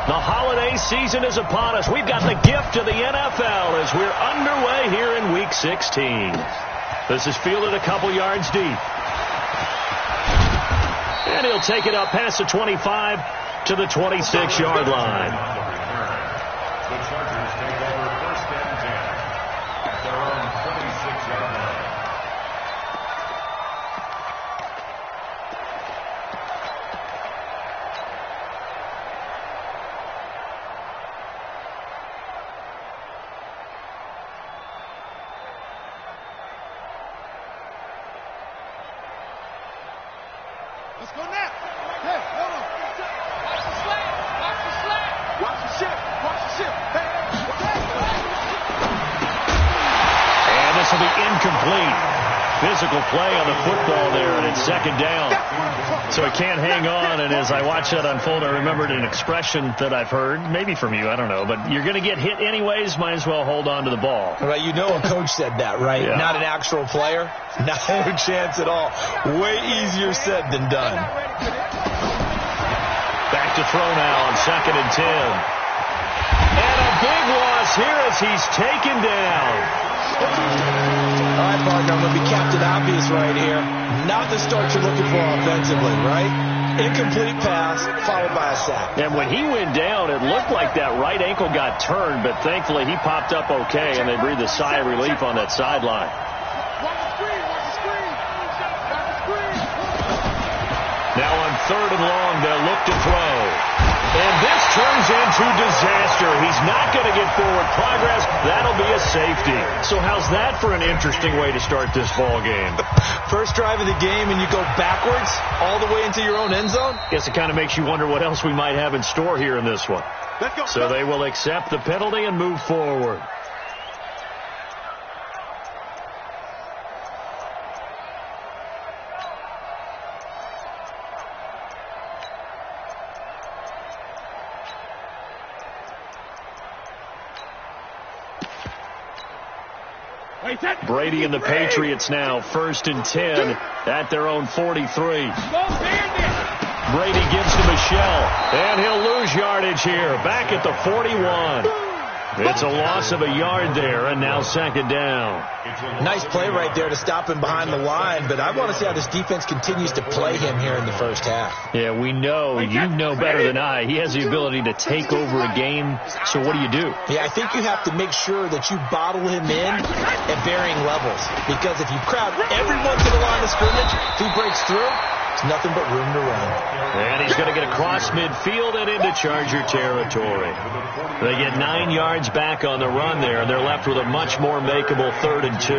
The holiday season is upon us. We've got the gift of the NFL as we're underway here in Week 16. This is fielded a couple yards deep. And he'll take it up past the 25 to the 26-yard line. The Chargers take over 1st and 10 at their own 26-yard line. Let's go now. Hey, hold on. Watch the slant. Watch the slant. Watch the ship. Watch the ship. Hey, And this will be incomplete. Physical play on the football there, and it's 2nd down. So he can't hang on, and as I watch that unfold, I remembered an expression that I've heard, maybe from you, I don't know, but you're going to get hit anyways, might as well hold on to the ball. Right, you know a coach said that, right? Yeah. Not an actual player. Not a chance at all. Way easier said than done. Back to throw now on 2nd and 10. And a big loss here as he's taken down. All right, partner, I'm going to be Captain Obvious right here. Not the start you're looking for offensively, right? Incomplete pass followed by a sack. And when he went down, it looked like that right ankle got turned, but thankfully he popped up okay, and they breathed a sigh of relief on that sideline. Now on 3rd and long, they'll look to throw. And this turns into disaster. He's not going to get forward progress. That'll be a safety. So how's that for an interesting way to start this ball game? First drive of the game and you go backwards all the way into your own end zone? Guess it kind of makes you wonder what else we might have in store here in this one. So they will accept the penalty and move forward. Brady and the Patriots now 1st and 10 at their own 43. Brady gives to Michel, and he'll lose yardage here. Back at the 41. It's a loss of a yard there, and now 2nd down. Nice play right there to stop him behind the line, but I want to see how this defense continues to play him here in the first half. Yeah, we know. You know better than I. He has the ability to take over a game, so what do? Yeah, I think you have to make sure that you bottle him in at varying levels, because if you crowd everyone to the line of scrimmage, if he breaks through, it's nothing but room to run. And he's going to get across midfield and into Charger territory. They get 9 yards back on the run there, and they're left with a much more makeable 3rd and 2.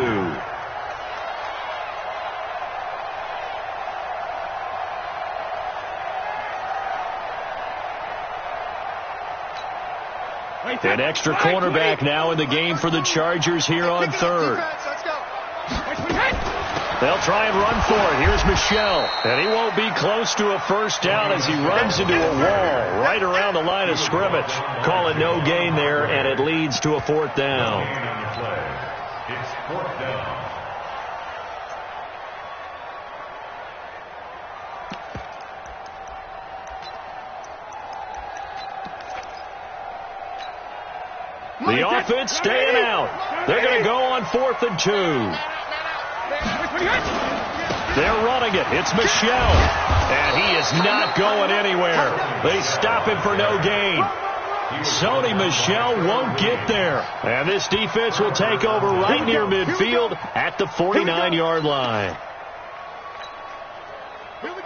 An extra cornerback now in the game for the Chargers here on 3rd. They'll try and run for it. Here's Michel. And he won't be close to a first down as he runs into a wall right around the line of scrimmage. Call it no gain there, and it leads to a 4th down. It's 4th down. The offense staying out. They're going to go on 4th and 2. They're running it. It's Michel. And he is not going anywhere. They stop him for no gain. Sony Michel won't get there. And this defense will take over right near midfield at the 49-yard line.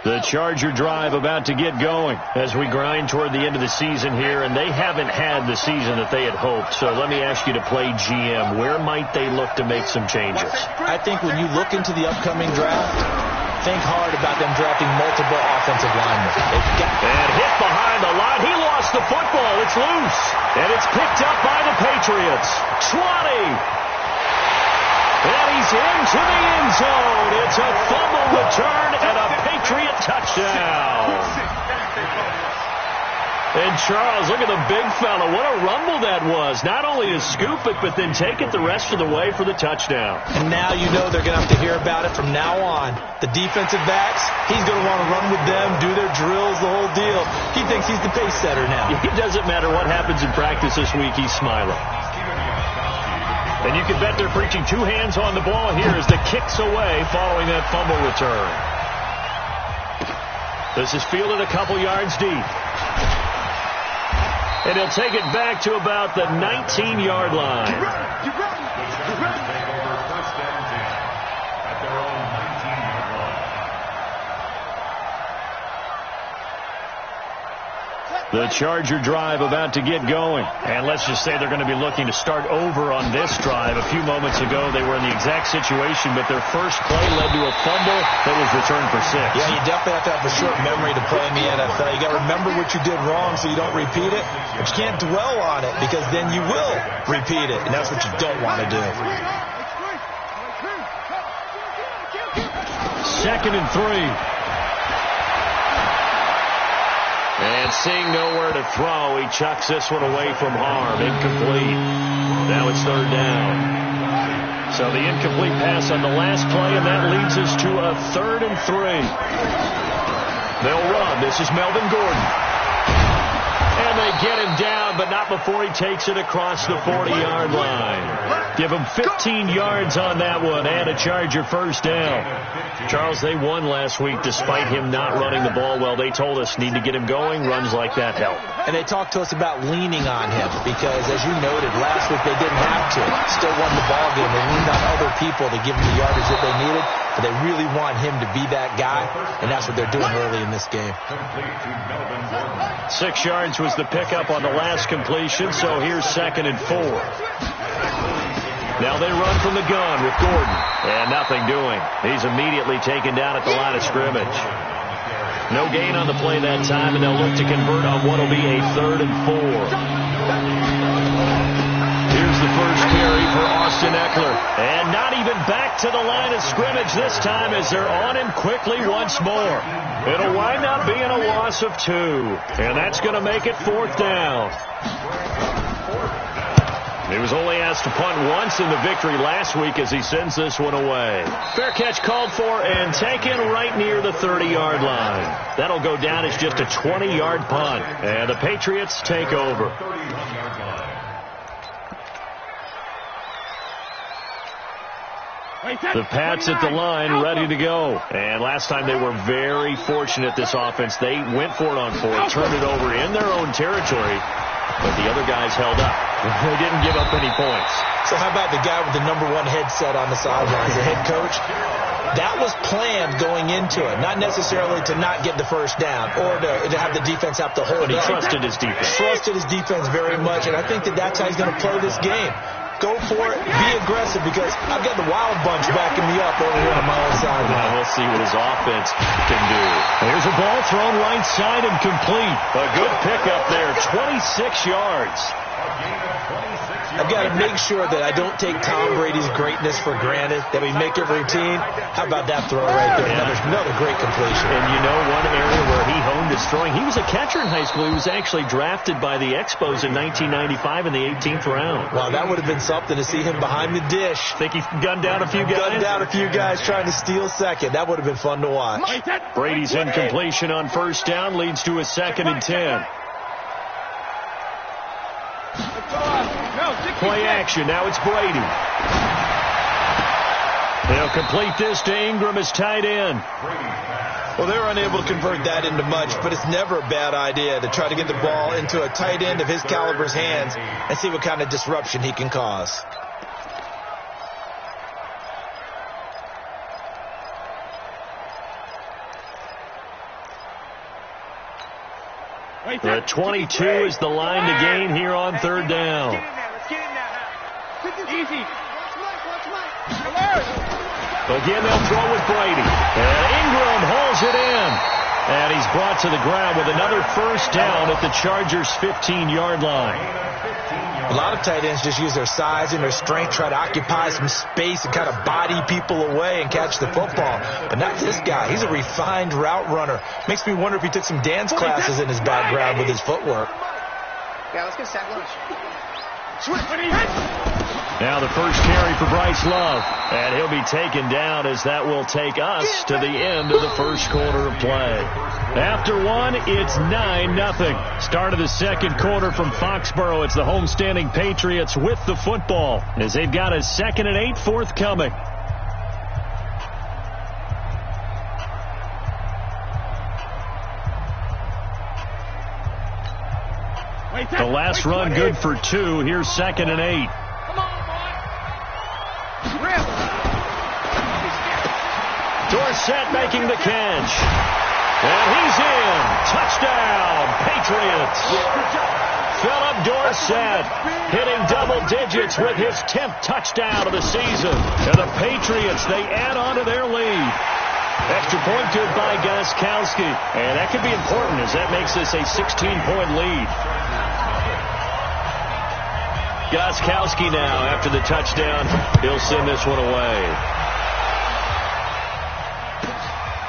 The Charger drive about to get going as we grind toward the end of the season here, and they haven't had the season that they had hoped. So let me ask you to play GM. Where might they look to make some changes? I think when you look into the upcoming draft, think hard about them drafting multiple offensive linemen. And hit behind the line. He lost the football. It's loose. And it's picked up by the Patriots. 20. And he's into the end zone. It's a fumble return and a Patriot touchdown. And Charles, look at the big fella. What a rumble that was. Not only to scoop it, but then take it the rest of the way for the touchdown. And now you know they're going to have to hear about it from now on. The defensive backs, he's going to want to run with them, do their drills, the whole deal. He thinks he's the pace setter now. It doesn't matter what happens in practice this week, he's smiling. And you can bet they're preaching two hands on the ball here as the kick's away following that fumble return. This is fielded a couple yards deep. And he'll take it back to about the 19-yard line. The Chargers take over first and 10 at their own 19-yard line. The Charger drive about to get going. And let's just say they're going to be looking to start over on this drive. A few moments ago, they were in the exact situation, but their first play led to a fumble that was returned for 6. Yeah, you definitely have to have a short memory to play in the NFL. You got to remember what you did wrong so you don't repeat it, but you can't dwell on it because then you will repeat it, and that's what you don't want to do. 2nd and 3. And seeing nowhere to throw, he chucks this one away from harm. Incomplete. Now it's 3rd down. So the incomplete pass on the last play, and that leads us to a 3rd and 3. They'll run. This is Melvin Gordon. And they get him down, but not before he takes it across the 40-yard line. Give him 15 yards on that one and a Charger first down. Charles, they won last week despite him not running the ball well. They told us need to get him going. Runs like that help. And they talked to us about leaning on him because, as you noted, last week they didn't have to. Still won the ball game. They leaned on other people to give them the yardage that they needed, but they really want him to be that guy, and that's what they're doing early in this game. 6 yards was the pickup on the last completion, so here's 2nd and 4. Now they run from the gun with Gordon, and nothing doing. He's immediately taken down at the line of scrimmage. No gain on the play that time, and they'll look to convert on what will be a 3rd and 4. Here's the first carry for Austin Eckler. And not even back to the line of scrimmage this time as they're on him quickly once more. It'll wind up being a loss of 2. And that's going to make it 4th down. He was only asked to punt once in the victory last week as he sends this one away. Fair catch called for and taken right near the 30-yard line. That'll go down as just a 20-yard punt. And the Patriots take over. The Pats at the line ready to go. And last time they were very fortunate, this offense. They went for it on 4th, turned it over in their own territory, but the other guys held up. They didn't give up any points. So how about the guy with the number 1 headset on the sidelines, the head coach? That was planned going into it, not necessarily to not get the first down or to have the defense have to hold it. But he trusted his defense. Trusted his defense very much, and I think that's how he's going to play this game. Go for it. Be aggressive because I've got the wild bunch backing me up over here on my own side. Now we'll see what his offense can do. Here's a ball thrown right side and complete. A good pickup there, 26 yards. I've got to make sure that I don't take Tom Brady's greatness for granted, that we make it routine. How about that throw right there? Yeah. Another great completion. And you know one area where he honed his throwing, he was a catcher in high school. He was actually drafted by the Expos in 1995 in the 18th round. Wow, that would have been something to see him behind the dish. Think he gunned down a few guys? Gunned down a few guys trying to steal second. That would have been fun to watch. Brady's incompletion on first down leads to a 2nd and 10. Play action. Now it's Brady. They'll complete this to Ingram as tight end. Well, they were unable to convert that into much, but it's never a bad idea to try to get the ball into a tight end of his caliber's hands and see what kind of disruption he can cause. The 22 is the line to gain here on 3rd down. Easy. Again, they'll throw with Brady. And Ingram hauls it in. And he's brought to the ground with another first down at the Chargers' 15-yard line. A lot of tight ends just use their size and their strength, try to occupy some space and kind of body people away and catch the football. But not this guy. He's a refined route runner. Makes me wonder if he took some dance classes in his background with his footwork. Yeah, let's get sack lunch. Now the first carry for Bryce Love, and he'll be taken down as that will take us to the end of the first quarter of play. After one, it's 9-0. Start of the second quarter from Foxborough. It's the homestanding Patriots with the football as they've got a 2nd and 8 forthcoming. The last run good for 2. Here's 2nd and 8. Come on, boy. Dorsett making the catch. And he's in. Touchdown, Patriots. Philip Dorsett hitting double digits with his 10th touchdown of the season. And the Patriots, they add on to their lead. Extra point good by Gostkowski. And that could be important as that makes this a 16-point lead. Gostkowski now, after the touchdown, he'll send this one away.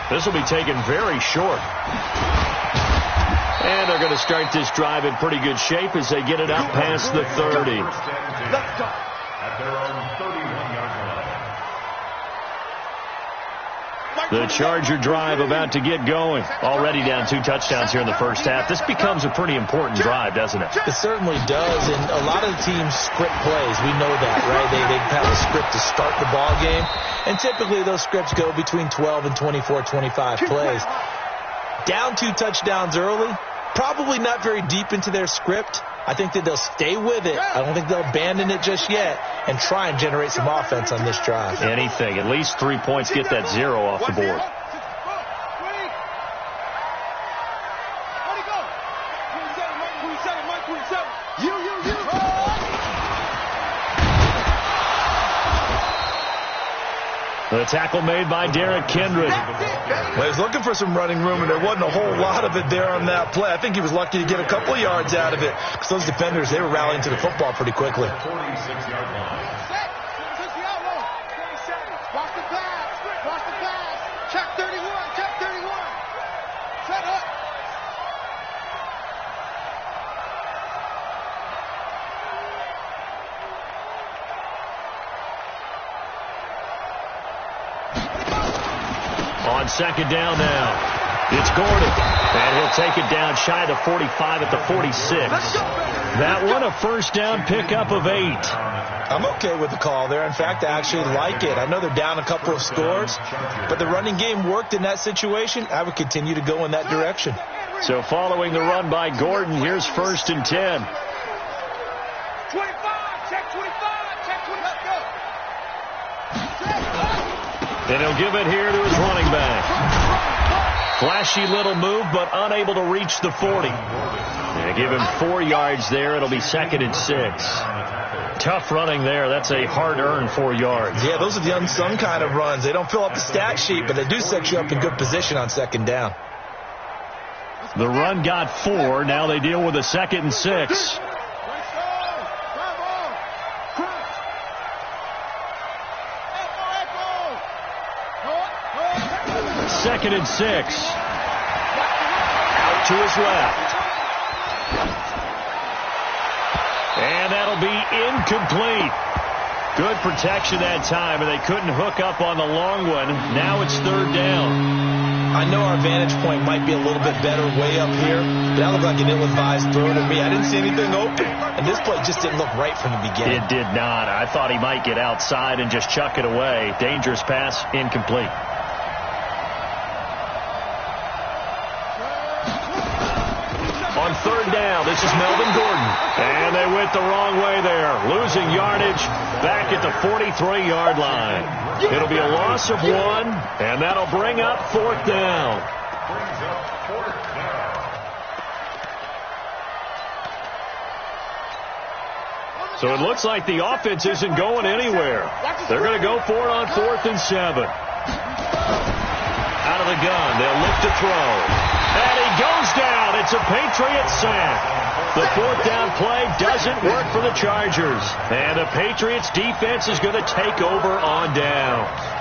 This will be taken very short. And they're going to start this drive in pretty good shape as they get it out past the 30. At their own 31-yard line. The Charger drive about to get going. Already down 2 touchdowns here in the first half. This becomes a pretty important drive, doesn't it? It certainly does, and a lot of the teams script plays. We know that, right? They have a script to start the ball game, and typically those scripts go between 12 and 24, 25 plays. Down 2 touchdowns early, probably not very deep into their script. I think that they'll stay with it. I don't think they'll abandon it just yet and try and generate some offense on this drive. Anything. At least 3 points. Get that 0 off the board. The tackle made by Derrick Kindred. Well, he was looking for some running room, and there wasn't a whole lot of it there on that play. I think he was lucky to get a couple of yards out of it because those defenders, they were rallying to the football pretty quickly. 46-yard line. Watch the pass. Watch the pass. Check 31. Check 31. Set up. On 2nd down now, it's Gordon, and he'll take it down shy of the 45 at the 46. That one a first down pickup of 8. I'm okay with the call there. In fact, I actually like it. I know they're down a couple of scores, but the running game worked in that situation. I would continue to go in that direction. So following the run by Gordon, here's 1st and 10. 25. Check 25. Check 20. Let's go. And he'll give it here to his running back. Flashy little move, but unable to reach the 40. And give him 4 yards there. It'll be 2nd and 6. Tough running there. That's a hard-earned 4 yards. Yeah, those are the unsung kind of runs. They don't fill up the stat sheet, but they do set you up in good position on 2nd down. The run got 4. Now they deal with a 2nd and 6. Second and 6. Out to his left. And that'll be incomplete. Good protection that time, and they couldn't hook up on the long one. Now it's 3rd down. I know our vantage point might be a little bit better way up here, but that looked like an ill-advised throw to me. I didn't see anything open, and this play just didn't look right from the beginning. It did not. I thought he might get outside and just chuck it away. Dangerous pass, incomplete. On 3rd down, this is Melvin Gordon. And they went the wrong way there. Losing yardage back at the 43-yard line. It'll be a loss of 1, and that'll bring up 4th down. Brings up 4th down. So it looks like the offense isn't going anywhere. They're going to go for it on 4th and 7. Out of the gun. They'll look to throw. And he goes down. It's a Patriot sack. The fourth down play doesn't work for the Chargers. And the Patriots defense is going to take over on downs.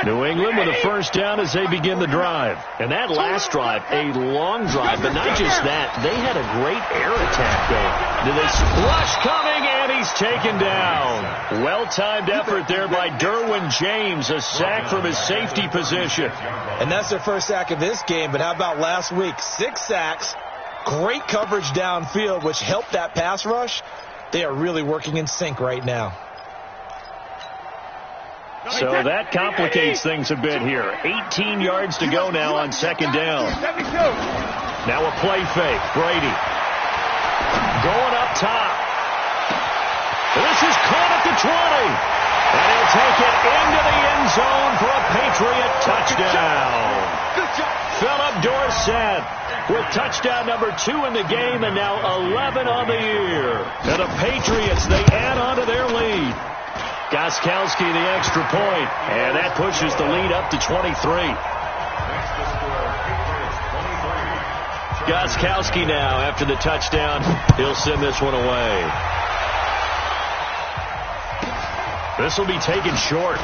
New England with a first down as they begin the drive. And that last drive, a long drive, but not just that. They had a great air attack going. Did they rush coming, and he's taken down. Well-timed effort there by Derwin James, a sack from his safety position. And that's their first sack of this game, but how about last week? 6 sacks, great coverage downfield, which helped that pass rush. They are really working in sync right now. So that complicates things a bit here. 18 yards to go now on second down. Now a play fake. Brady going up top. This is caught at the 20. And he'll take it into the end zone for a Patriot touchdown. Philip Dorsett with touchdown number 2 in the game, and now 11 on the year. And the Patriots, they add on to their lead. Gostkowski the extra point, and that pushes the lead up to 23. Gostkowski now, after the touchdown, he'll send this one away. This will be taken short.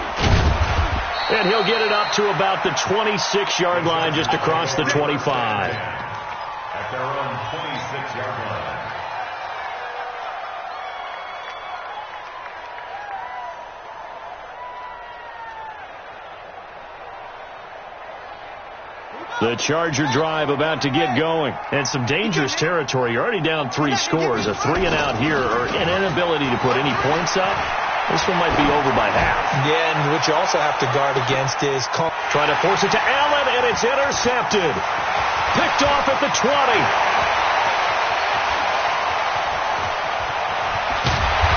And he'll get it up to about the 26-yard line, just across the 25. At their own 26-yard line. The Charger drive about to get going. And some dangerous territory. You're already down 3 scores. A 3-and-out here, or an inability to put any points up. This one might be over by half. Yeah, and what you also have to guard against is trying to force it to Allen, and it's intercepted. Picked off at the 20.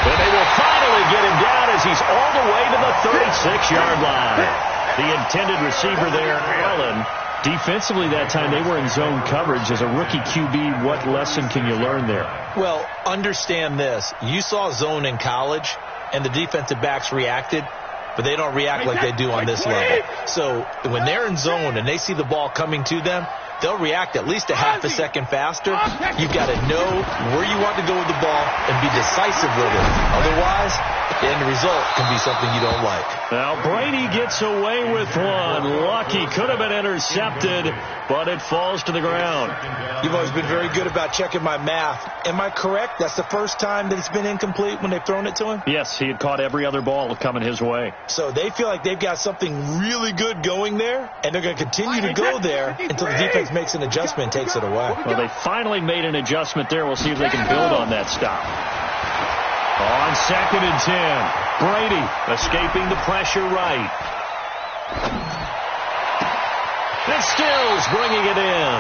And they will finally get him down as he's all the way to the 36-yard line. The intended receiver there, Allen. Defensively that time, they were in zone coverage. As a rookie QB, what lesson can you learn there? Well, understand this. You saw zone in college, and the defensive backs reacted, but they don't react like they do on this level. So when they're in zone and they see the ball coming to them, they'll react at least a half a second faster. You've got to know where you want to go with the ball and be decisive with it. Otherwise, the end result can be something you don't like. Now Brady gets away with one. Lucky, could have been intercepted, but it falls to the ground. You've always been very good about checking my math. Am I correct? That's the first time that it's been incomplete when they've thrown it to him? Yes, he had caught every other ball coming his way. So they feel like they've got something really good going there, and they're going to continue to go there until the defense makes an adjustment and takes it away. Well, they finally made an adjustment there. We'll see if they can build on that stop. On 2nd and 10, Brady escaping the pressure right. And Stills bringing it in.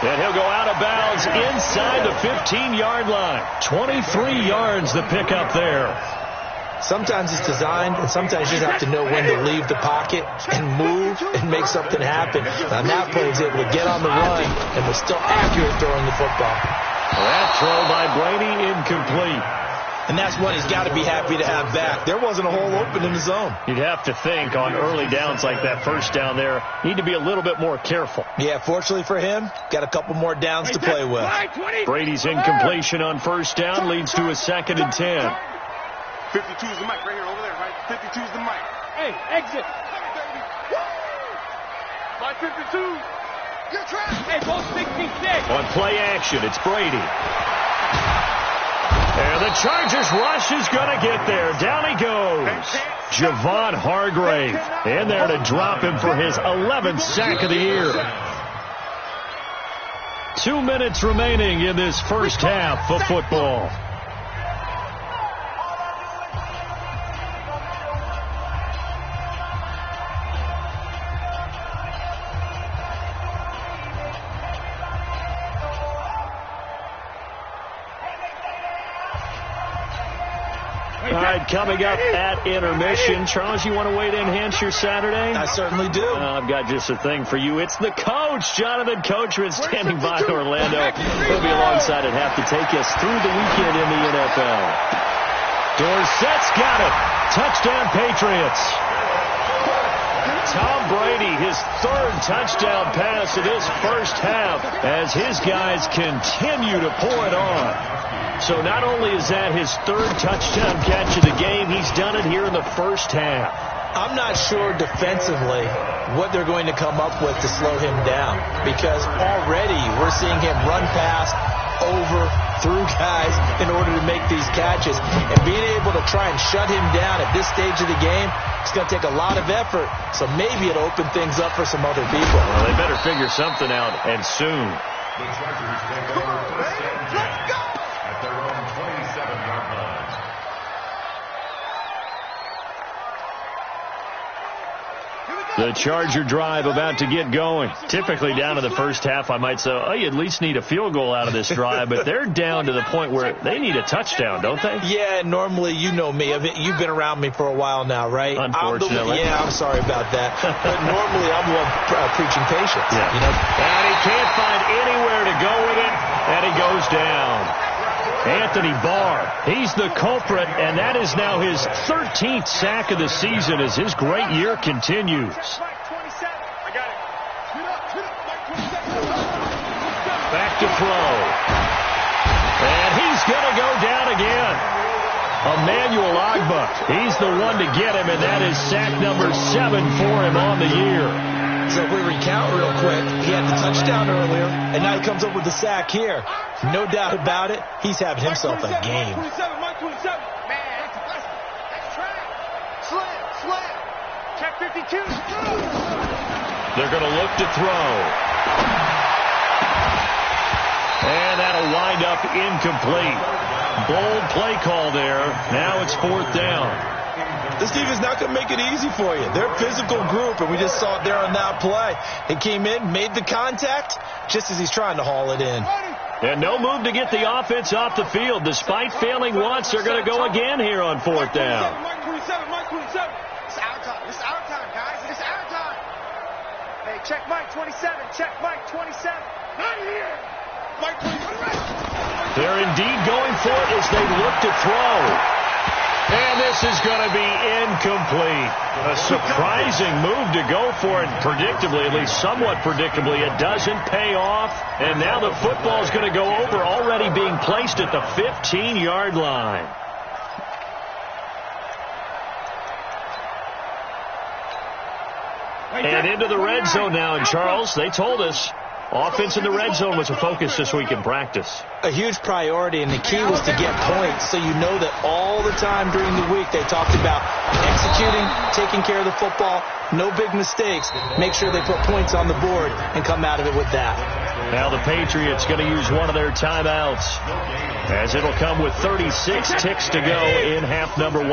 And he'll go out of bounds inside the 15-yard line. 23 yards the pickup there. Sometimes it's designed, and sometimes you just have to know when to leave the pocket and move and make something happen. On that play, he's able to get on the run and was still accurate throwing the football. That throw by Brady incomplete. And that's one he's got to be happy to have back. There wasn't a hole open in the zone. You'd have to think on early downs like that first down there, need to be a little bit more careful. Yeah, fortunately for him, got a couple more downs to play with. Brady's incompletion on first down leads to a 2nd and 10. 52 is the mic right here, over there, right? 52 is the mic. Hey, exit. My 52. You're trying. Hey, both 66. On play action, it's Brady. And the Chargers rush is going to get there. Down he goes. Javon Hargrave in there to drop him for his 11th sack of the year. 2 minutes remaining in this first half of football. All right, coming up at intermission. Charles, you want to wait to enhance your Saturday? I certainly do. I've got just a thing for you. It's the coach, Jonathan Coachman, standing by in Orlando. He'll be alongside at half to take us through the weekend in the NFL. Dorsett's got it. Touchdown, Patriots. Tom Brady, his third touchdown pass of this first half as his guys continue to pour it on. So not only is that his third touchdown catch of the game, he's done it here in the first half. I'm not sure defensively what they're going to come up with to slow him down, because already we're seeing him run past, over, through guys in order to make these catches. And being able to try and shut him down at this stage of the game, it's going to take a lot of effort. So maybe it'll open things up for some other people. Well, they better figure something out, and soon. The Chargers take over first and 10 at their own 27-yard line. The Charger drive about to get going. Typically down to the first half, I might say, oh, you at least need a field goal out of this drive, but they're down to the point where they need a touchdown, don't they? Yeah, normally, you know me. You've been around me for a while now, right? Unfortunately. I'm sorry about that. But normally, I'm the one preaching patience. Yeah. You know? And he can't find anywhere to go with it, and he goes down. Anthony Barr, he's the culprit, and that is now his 13th sack of the season as his great year continues. Back to throw. And he's going to go down again. Emmanuel Ogbah, he's the one to get him, and that is sack number 7 for him on the year. So if we recount real quick, he had the touchdown earlier, and now he comes up with the sack here. No doubt about it, he's having himself a game. Man, that's track. Slam. Check 52. They're going to look to throw. And that'll wind up incomplete. Bold play call there. Now it's 4th down. This defense not going to make it easy for you. They're a physical group, and we just saw it there on that play. He came in, made the contact, just as he's trying to haul it in. And no move to get the offense off the field. Despite failing once, they're going to go again here on 4th down. Mike 27. It's our time. It's our time, guys. It's our time. Hey, check Mike 27. Check Mike 27. Not here. Mike 27. They're indeed going for it as they look to throw. And this is going to be incomplete. A surprising move to go for it predictably, at least somewhat predictably. It doesn't pay off. And now the football is going to go over, already being placed at the 15-yard line. And into the red zone now. And Charles, they told us offense in the red zone was a focus this week in practice. A huge priority, and the key was to get points. So you know that all the time during the week they talked about executing, taking care of the football, no big mistakes. Make sure they put points on the board and come out of it with that. Now the Patriots going to use one of their timeouts, as it'll come with 36 ticks to go in half number 1.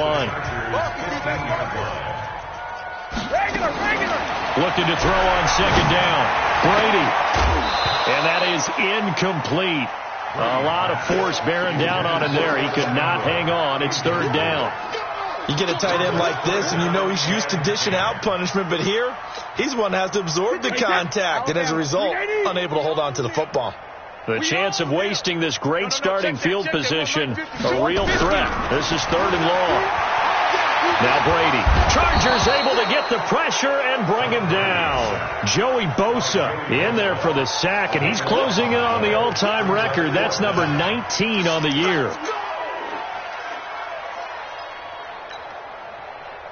Looking to throw on 2nd down. Brady. And that is incomplete. A lot of force bearing down on him there. He could not hang on. It's 3rd down. You get a tight end like this, and you know he's used to dishing out punishment, but here, he's the one that has to absorb the contact, and as a result, unable to hold on to the football. The chance of wasting this great starting field position, a real threat. This is 3rd and long. Now Brady. Chargers able to get the pressure and bring him down. Joey Bosa in there for the sack, and he's closing in on the all-time record. That's number 19 on the year.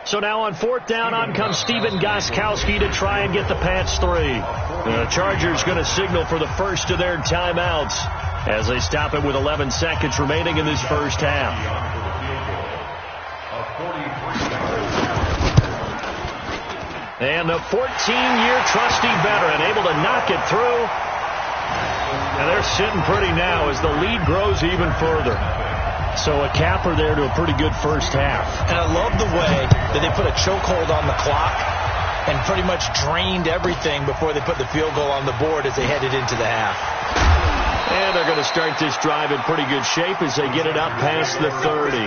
So now on 4th down, on comes Stephen Gostkowski to try and get the Pats 3. The Chargers going to signal for the first of their timeouts as they stop it with 11 seconds remaining in this first half. And the 14-year trusty veteran able to knock it through. And they're sitting pretty now as the lead grows even further. So a capper there to a pretty good first half. And I love the way that they put a chokehold on the clock and pretty much drained everything before they put the field goal on the board as they headed into the half. And they're going to start this drive in pretty good shape as they get it up past the 30.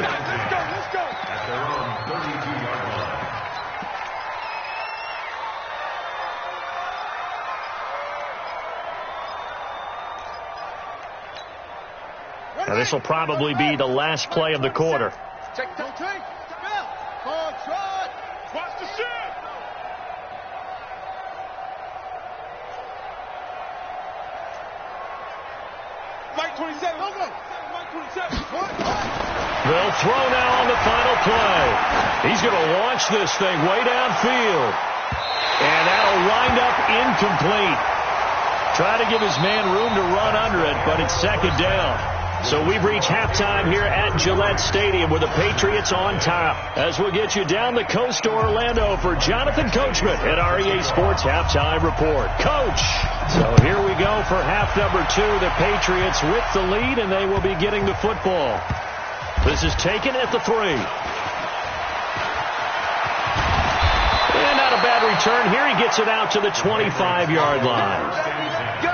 Now, this will probably be the last play of the quarter. Check. Watch the shit. Mike 27. Mike 27. They'll throw now on the final play. He's going to launch this thing way downfield. And that'll wind up incomplete. Try to give his man room to run under it, but it's second down. So we've reached halftime here at Gillette Stadium with the Patriots on top. As we'll get you down the coast to Orlando for Jonathan Coachman at REA Sports Halftime Report. Coach! So here we go for half number 2. The Patriots with the lead, and they will be getting the football. This is taken at the 3. And not a bad return here. He gets it out to the 25-yard line. Let's go.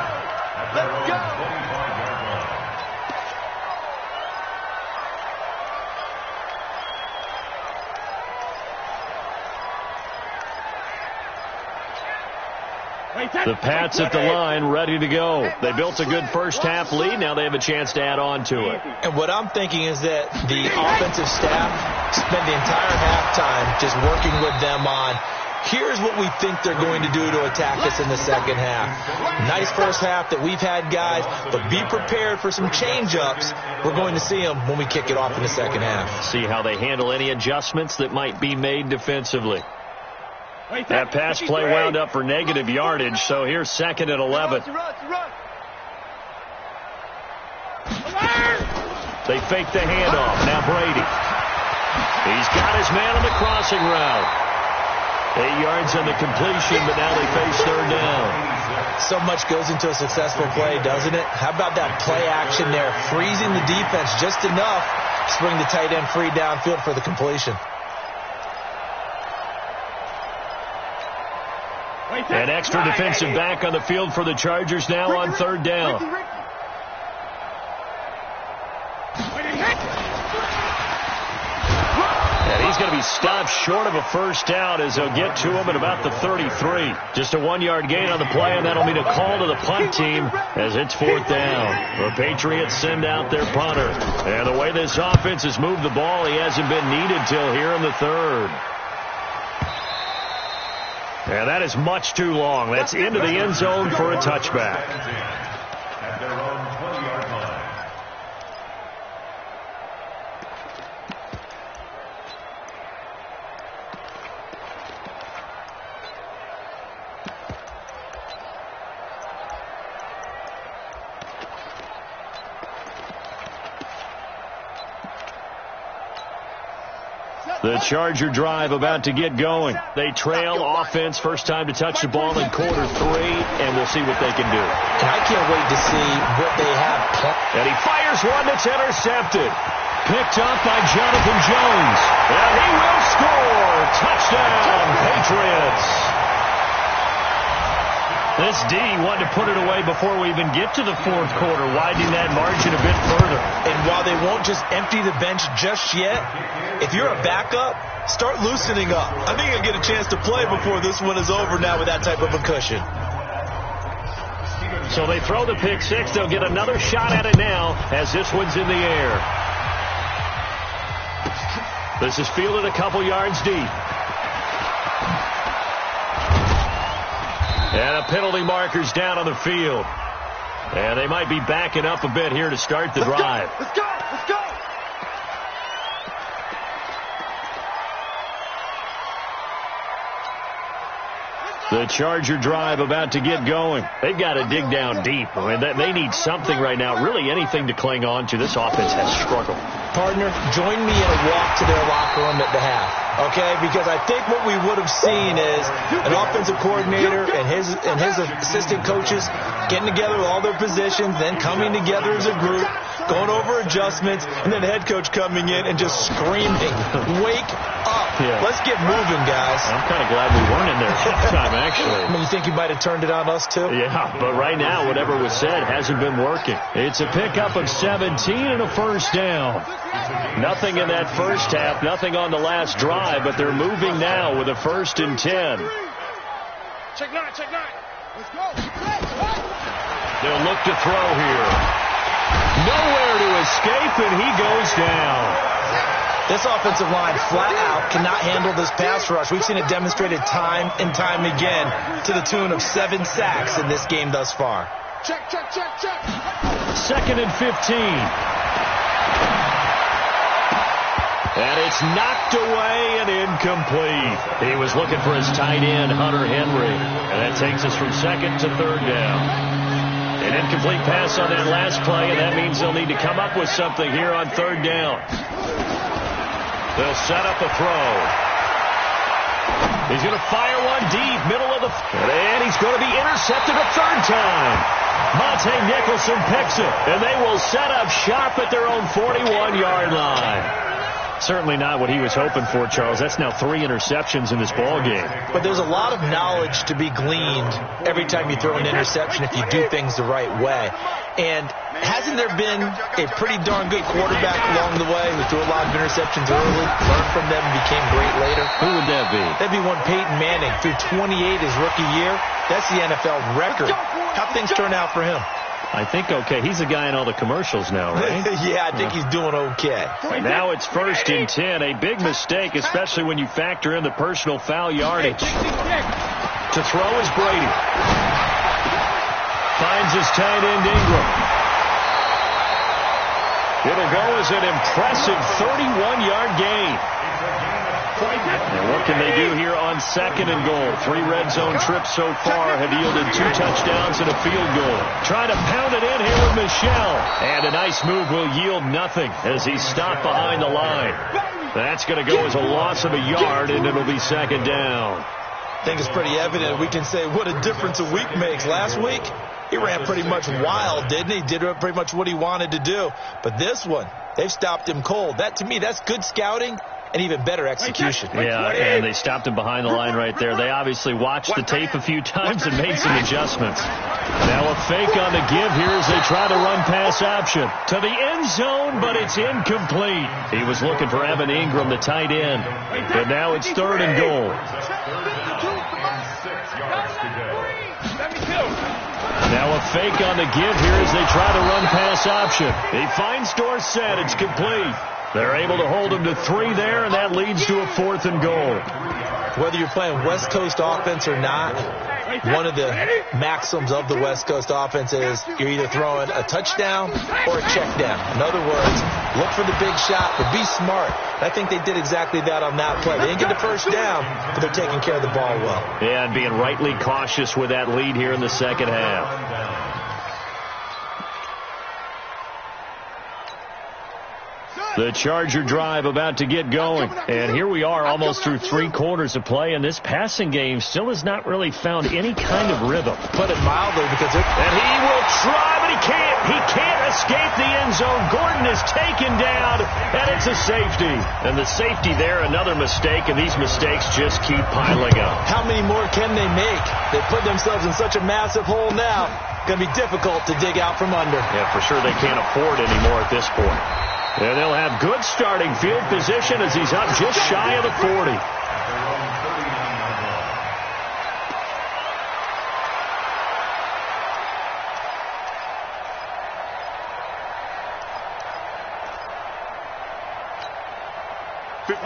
The Pats at the line, ready to go. They built a good first-half lead. Now they have a chance to add on to it. And what I'm thinking is that the offensive staff spent the entire halftime just working with them on, here's what we think they're going to do to attack us in the second half. Nice first half that we've had, guys, but be prepared for some change-ups. We're going to see them when we kick it off in the second half. See how they handle any adjustments that might be made defensively. That pass play wound up for negative yardage, so here's second and 11. They fake the handoff. Now Brady. He's got his man on the crossing route. 8 yards on the completion, but now they face third down. So much goes into a successful play, doesn't it? How about that play action there? Freezing the defense just enough to bring the tight end free downfield for the completion. An extra defensive back on the field for the Chargers now on third down. And he's going to be stopped short of a first down as they'll get to him at about the 33. Just a 1-yard gain on the play, and that'll mean a call to the punt team as it's fourth down. The Patriots send out their punter. And the way this offense has moved the ball, he hasn't been needed till here in the third. And that is much too long. That's into the end zone for a touchback. At their own 20-yard line. The Charger drive about to get going. They trail offense, first time to touch the ball in quarter 3, and we'll see what they can do. And I can't wait to see what they have. And he fires one that's intercepted. Picked up by Jonathan Jones. And he will score. Touchdown, Patriots. This D wanted to put it away before we even get to the fourth quarter, widening that margin a bit further. And while they won't just empty the bench just yet, if you're a backup, start loosening up. I think you'll get a chance to play before this one is over now with that type of a cushion. So they throw the pick six. They'll get another shot at it now as this one's in the air. This is fielded a couple yards deep. And a penalty marker's down on the field. And they might be backing up a bit here to start the drive. Let's go! Let's go! The Charger drive about to get going. They've got to dig down deep. I mean, they need something right now, really anything to cling on to. This offense has struggled. Partner, join me in a walk to their locker room at the half, okay? Because I think what we would have seen is an offensive coordinator and his assistant coaches getting together with all their positions, then coming together as a group, going over adjustments, and then the head coach coming in and just screaming, wake up. Yeah. Let's get moving, guys. I'm kind of glad we weren't in there that time, actually. You think you might have turned it on us, too? Yeah, but right now, whatever was said hasn't been working. It's a pickup of 17 and a first down. Nothing in that first half, nothing on the last drive, but they're moving now with a 1st and 10. Check nine. Let's go. They'll look to throw here. Nowhere to escape, and he goes down. This offensive line flat out cannot handle this pass rush. We've seen it demonstrated time and time again to the tune of 7 sacks in this game thus far. Check. 2nd and 15. And it's knocked away and incomplete. He was looking for his tight end, Hunter Henry. And that takes us from 2nd to 3rd down. An incomplete pass on that last play, and that means they'll need to come up with something here on 3rd down. They'll set up a throw. He's going to fire one deep, middle of the... And he's going to be intercepted a 3rd time. Monte Nicholson picks it, and they will set up shop at their own 41-yard line. Certainly not what he was hoping for, Charles. That's now 3 interceptions in this ball game. But there's a lot of knowledge to be gleaned every time you throw an interception if you do things the right way. And hasn't there been a pretty darn good quarterback along the way who threw a lot of interceptions early, learned from them, and became great later? Who would that be? That'd be one Peyton Manning. Threw 28 his rookie year. That's the NFL record. How'd things turn out for him? I think okay. He's a guy in all the commercials now, right? Yeah, I think he's doing okay. And now it's 1st and 10. A big mistake, especially when you factor in the personal foul yardage. To throw is Brady. Finds his tight end, Ingram. It'll go as an impressive 31-yard gain. And what can they do here on 2nd and goal? 3 red zone trips so far have yielded 2 touchdowns and a field goal. Trying to pound it in here with Michel. And a nice move will yield nothing as he's stopped behind the line. That's going to go as a loss of a yard, and it'll be 2nd down. I think it's pretty evident. We can say what a difference a week makes. Last week, he ran pretty much wild, didn't he? Did pretty much what he wanted to do. But this one, they've stopped him cold. That, to me, that's good scouting and even better execution. Yeah, and they stopped him behind the line right there. They obviously watched the tape a few times and made some adjustments. Now a fake on the give here as they try to run pass option. To the end zone, but it's incomplete. He was looking for Evan Ingram, the tight end. And now it's 3rd and goal. Now a fake on the give here as they try to run pass option. He finds Dorsett. It's complete. They're able to hold him to 3 there, and that leads to a 4th and goal. Whether you're playing West Coast offense or not, one of the maxims of the West Coast offense is you're either throwing a touchdown or a check down. In other words, look for the big shot, but be smart. I think they did exactly that on that play. They didn't get the 1st down, but they're taking care of the ball well. Yeah, and being rightly cautious with that lead here in the 2nd half. The Charger drive about to get going. And here we are almost through 3 quarters of play, and this passing game still has not really found any kind of rhythm. Put it mildly, because and he will try, but he can't. He can't escape the end zone. Gordon is taken down, and it's a safety. And the safety there, another mistake, and these mistakes just keep piling up. How many more can they make? They put themselves in such a massive hole now. Going to be difficult to dig out from under. Yeah, for sure they can't afford anymore at this point. And they'll have good starting field position as he's up just shy of the 40.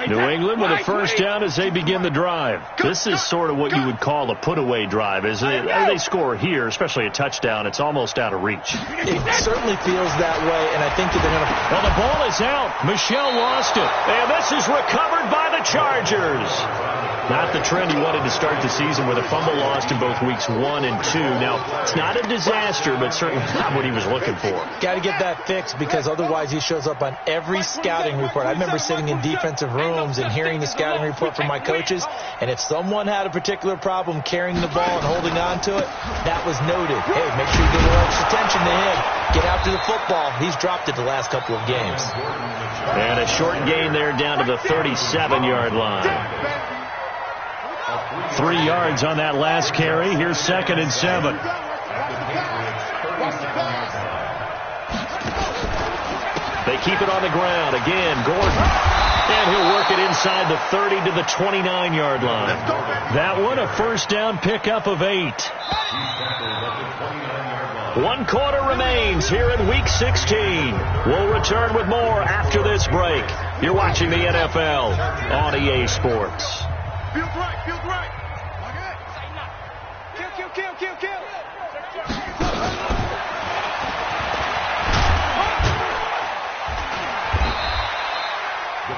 New England with a 1st down as they begin the drive. This is sort of what you would call a put-away drive, isn't it? They score here, especially a touchdown. It's almost out of reach. It certainly feels that way, and I think that they're going to... Well, the ball is out. Michel lost it. And this is recovered by the Chargers. Not the trend he wanted to start the season with a fumble lost in both weeks 1 and 2. Now, it's not a disaster, but certainly not what he was looking for. Got to get that fixed, because otherwise he shows up on every scouting report. I remember sitting in defensive rooms and hearing the scouting report from my coaches, and if someone had a particular problem carrying the ball and holding on to it, that was noted. Hey, make sure you give a little extra attention to him. Get after the football. He's dropped it the last couple of games. And a short gain there down to the 37-yard line. 3 yards on that last carry. Here's 2nd and 7. They keep it on the ground. Again, Gordon. And he'll work it inside the 30 to the 29-yard line. That one, a 1st down pickup of 8. 1 quarter remains here in Week 16. We'll return with more after this break. You're watching the NFL on EA Sports. Field right, field right. Kill.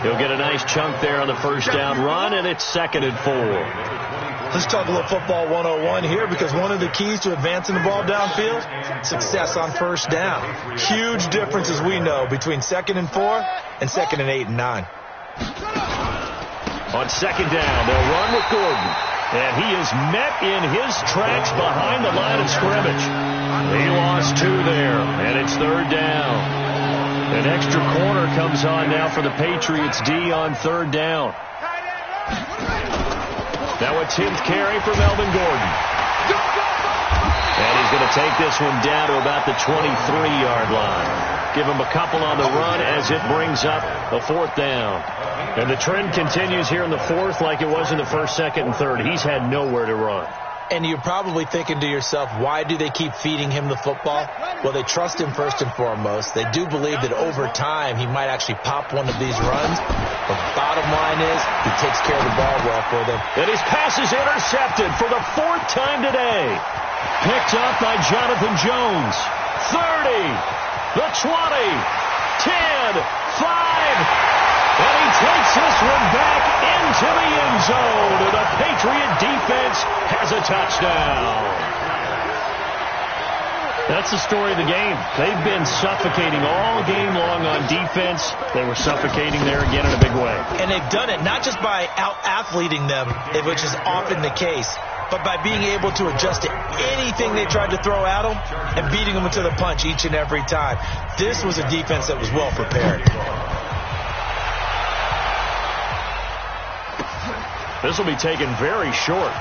He'll get a nice chunk there on the first down run, and it's 2nd and 4. Let's talk a little football 101 here, because one of the keys to advancing the ball downfield, success on first down. Huge difference, as we know, between 2nd and 4 and 2nd and 8 and 9. On 2nd down, they'll run with Gordon. And he is met in his tracks behind the line of scrimmage. He lost 2 there, and it's 3rd down. An extra corner comes on now for the Patriots D on 3rd down. Now a 10th carry for Melvin Gordon. And he's going to take this one down to about the 23-yard line. Give him a couple on the run as it brings up a 4th down. And the trend continues here in the 4th like it was in the 1st, 2nd, and 3rd. He's had nowhere to run. And you're probably thinking to yourself, why do they keep feeding him the football? Well, they trust him first and foremost. They do believe that over time he might actually pop one of these runs. But the bottom line is he takes care of the ball well for them. And his pass is intercepted for the 4th time today. Picked up by Jonathan Jones. 30, the 20, 10, 5. And he takes this one back into the end zone. And the Patriot defense has a touchdown. That's the story of the game. They've been suffocating all game long on defense. They were suffocating there again in a big way. And they've done it not just by out-athleting them, which is often the case, but by being able to adjust to anything they tried to throw at them and beating them to the punch each and every time. This was a defense that was well prepared. This will be taken very short.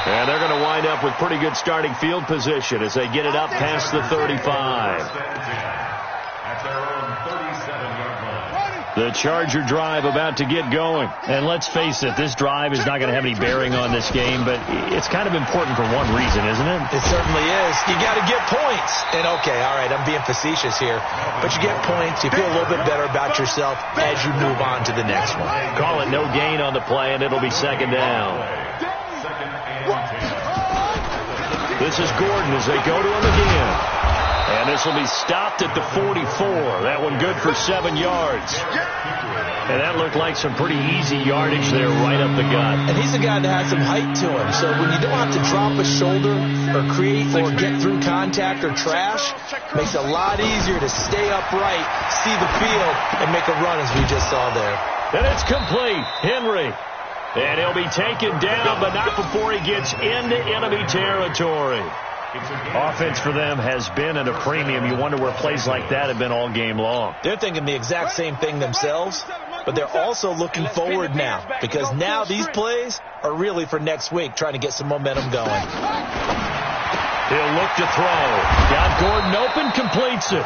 And they're going to wind up with pretty good starting field position as they get it up past the 35. At their own 37-yard line. The Charger drive about to get going. And let's face it, this drive is not going to have any bearing on this game, but it's kind of important for one reason, isn't it? It certainly is. You got to get points. And okay, all right, I'm being facetious here, but you get points, you feel a little bit better about yourself as you move on to the next one. Call it no gain on the play, and it'll be 2nd down. This is Gordon as they go to him again. And this will be stopped at the 44. That one good for 7 yards. And that looked like some pretty easy yardage there right up the gut. And he's a guy that has some height to him. So when you don't have to drop a shoulder or create or get through contact or trash, makes it a lot easier to stay upright, see the field, and make a run as we just saw there. And it's complete. Henry. And he'll be taken down, but not before he gets into enemy territory. Offense for them has been at a premium. You wonder where plays like that have been all game long. They're thinking the exact same thing themselves, but they're also looking forward now, because now these plays are really for next week, trying to get some momentum going. He'll look to throw. Got Gordon open, completes it.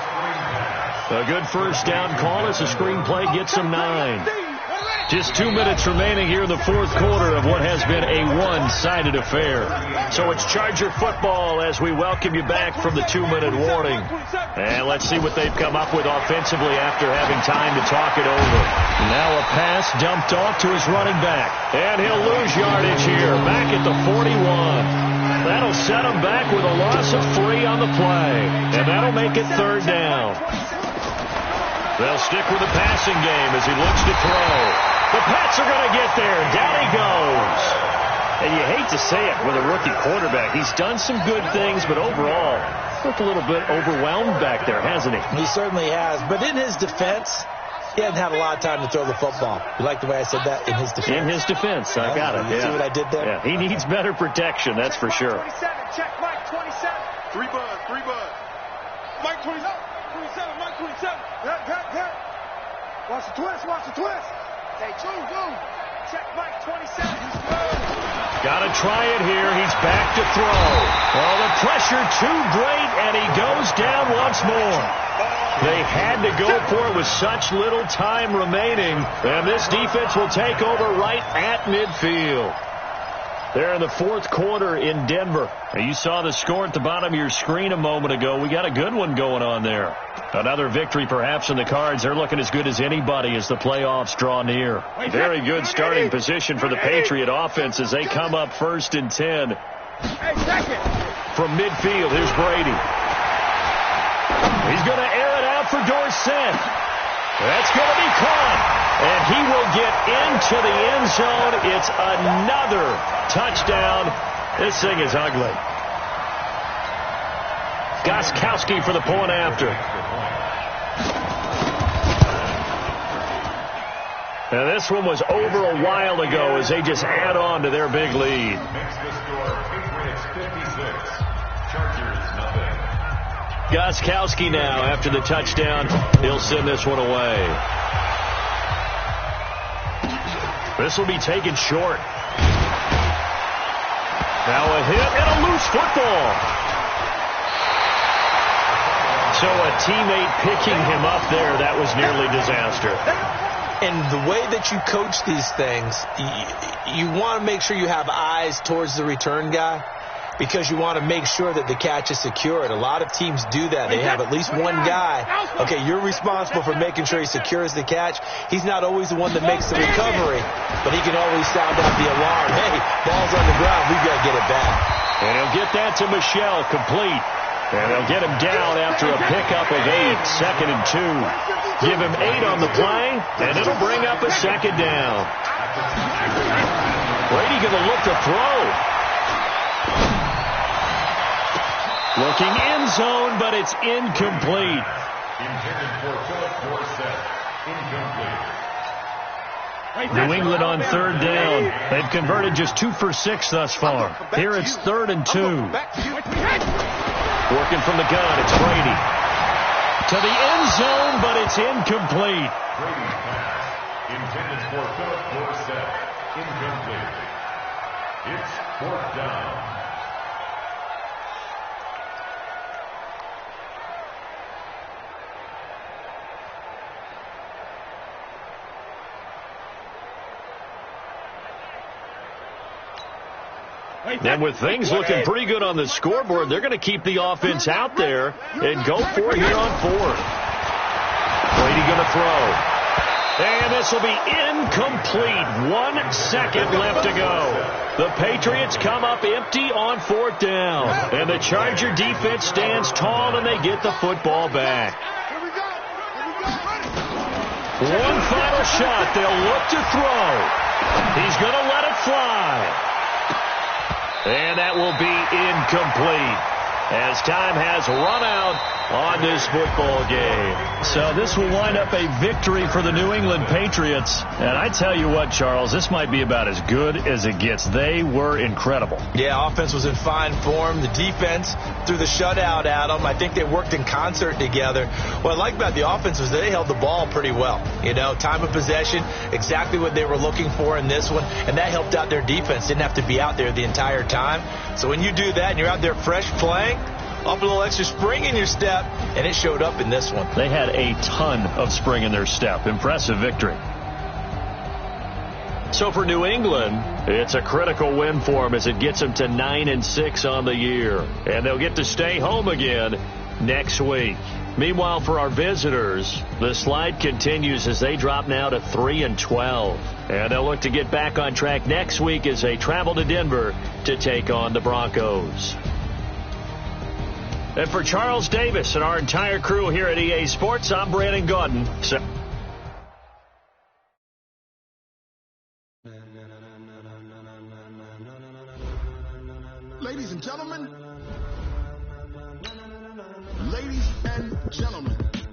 A good first down call as the screenplay gets him 9. Just 2 minutes remaining here in the 4th quarter of what has been a one-sided affair. So it's Charger football as we welcome you back from the 2-minute warning. And let's see what they've come up with offensively after having time to talk it over. Now a pass dumped off to his running back. And he'll lose yardage here, back at the 41. That'll set him back with a loss of 3 on the play. And that'll make it 3rd down. They'll stick with the passing game as he looks to throw. The Pats are going to get there. Down he goes. And you hate to say it with a rookie quarterback. He's done some good things, but overall, looked a little bit overwhelmed back there, hasn't he? He certainly has. But in his defense, he hasn't had a lot of time to throw the football. You like the way I said that? In his defense. In his defense. I got it. You see what I did there? Yeah, he needs better protection, that's for sure. 27, check Mike 27. 3 bud. Mike 27, Mike 27. Hurt. Watch the twist. Hey, go. Check Mike 27. Got to try it here. He's back to throw. Oh, the pressure too great, and he goes down once more. They had to go for it with such little time remaining, and this defense will take over right at midfield. They're in the fourth quarter in Denver. And you saw the score at the bottom of your screen a moment ago. We got a good one going on there. Another victory perhaps in the cards. They're looking as good as anybody as the playoffs draw near. Very good starting position for the Patriot offense as they come up 1st and 10. From midfield, here's Brady. He's going to air it out for Dorsett. That's going to be caught. And he will get into the end zone. It's another touchdown. This thing is ugly. Gostkowski for the point after. Now this one was over a while ago as they just add on to their big lead. Makes the score Patriots 56, Chargers nothing. Gostkowski now after the touchdown. He'll send this one away. This will be taken short. Now a hit and a loose football. So a teammate picking him up there, that was nearly disaster. And the way that you coach these things, you want to make sure you have eyes towards the return guy because you want to make sure that the catch is secured. A lot of teams do that. They have at least one guy. Okay, you're responsible for making sure he secures the catch. He's not always the one that makes the recovery, but he can always sound out the alarm. Hey, ball's on the ground. We've got to get it back. And he'll get that to Michel, complete. And they'll get him down after a pickup of 8, 2nd and 2. Give him 8 on the play, and it'll bring up a 2nd down. Brady going to look to throw. Looking end zone, but it's incomplete. Intended for Philip Dorsett. Incomplete. New England on 3rd down. They've converted just 2 for 6 thus far. Here it's 3rd and 2. Working from the gun, it's Brady. To the end zone, but it's incomplete. Brady's pass. Intended for Philip Dorsett. Incomplete. It's 4th down. And with things looking pretty good on the scoreboard, they're going to keep the offense out there and go for it here on 4th. Brady going to throw. And this will be incomplete. 1 second left to go. The Patriots come up empty on 4th down. And the Charger defense stands tall and they get the football back. One final shot. They'll look to throw. He's going to let it fly. And that will be incomplete as time has run out on this football game. So this will wind up a victory for the New England Patriots. And I tell you what, Charles, this might be about as good as it gets. They were incredible. Yeah, offense was in fine form. The defense threw the shutout at them. I think they worked in concert together. What I like about the offense was they held the ball pretty well. You know, time of possession, exactly what they were looking for in this one. And that helped out their defense. Didn't have to be out there the entire time. So when you do that and you're out there fresh playing, up a little extra spring in your step, and it showed up in this one. They had a ton of spring in their step. Impressive victory. So for New England, it's a critical win for them as it gets them to 9-6 on the year. And they'll get to stay home again next week. Meanwhile, for our visitors, the slide continues as they drop now to 3-12. And they'll look to get back on track next week as they travel to Denver to take on the Broncos. And for Charles Davis and our entire crew here at EA Sports, I'm Brandon Gaudin. Ladies and gentlemen,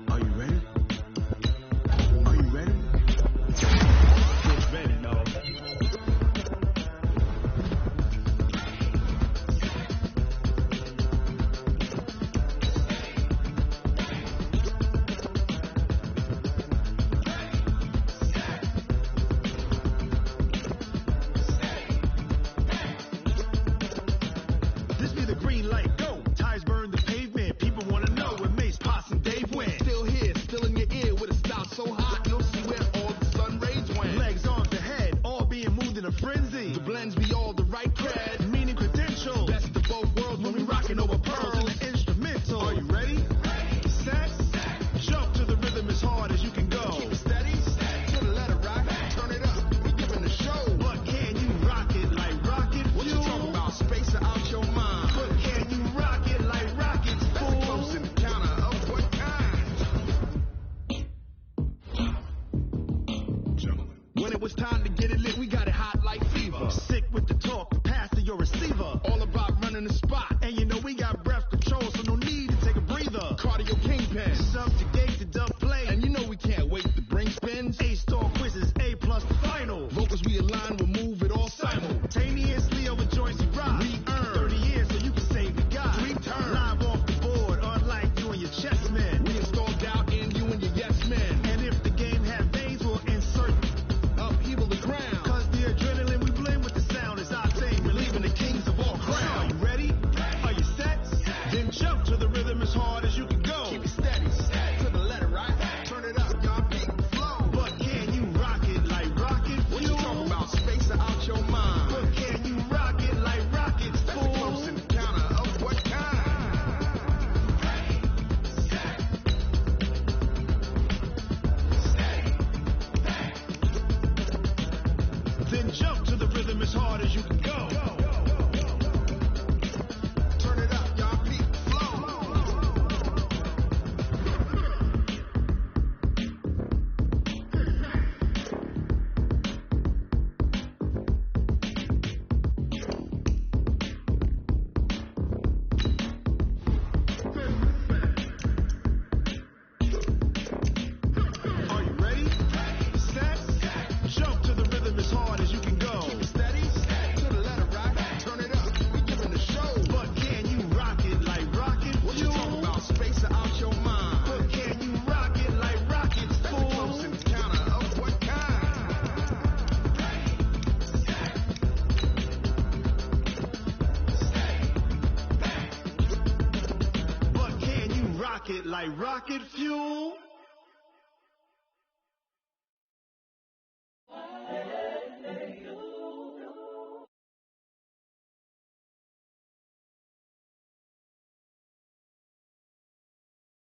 are you ready? Are you ready? It's ready, y'all. This be the green light, go. Tires burn the pavement. People want to know where Mace, Posse, and Dave went. Still here, still in your ear with a style so hot, you'll see where all the sun rays went. Legs, arms, and head, all being moved in a frenzy. The blends be all the right cred, meaning credential. Best of both worlds when we rockin' over pearls in the instrumental. Are you ready? Set. Jump to the rhythm as hard as you can go. Keep it steady. To the letter rock. Turn it up. We giving the show. But can you rock it like rocket fuel? What you talking about? Space out your mind. But can you rock it like rockets, fool? Close in the counter of what kind? When it was time to get it lit, we got it hot like fever. Sick with the talk, pass to your receiver. All about running the spot. And you know we got breath control, so no need to take a breather. Cardio kingpin, subjugate the dub play. And you know we can't wait to bring spins. A-star quizzes, A+ the final. Vocals we align, we'll move it all simultaneously over joints you rock. We earn 30 years so you can say we got 3 turns. Live off the board, unlike you and your chess men. We installed doubt in you and your yes men. And if the game has veins, we'll insert upheaval the ground. Cause the adrenaline we blend with the sound is our thing, relieving the kings of all crowns. Are you ready? Are you set? Then jump to the rhythm as hard as you can go. Keep it steady, to the letter right. Turn it up, y'all beat the flow. But can you rock it like rocket fuel? What you talking about? Space out your mind. But can you rock it like rockets, fool? Close in the counter of what kind? Then jump to the rhythm as hard as you can go. Turn it up, y'all beat the flow. Are you ready? Set. Jump to the rhythm as hard as you can go. Keep it steady. To the letter rock. Turn it up. We giving the show. But can you rock it like rocket fuel? What you talking about? Space out your mind. But can you rock it like rockets, fool? Close in the counter of what kind? But can you rock it like rocket fuel?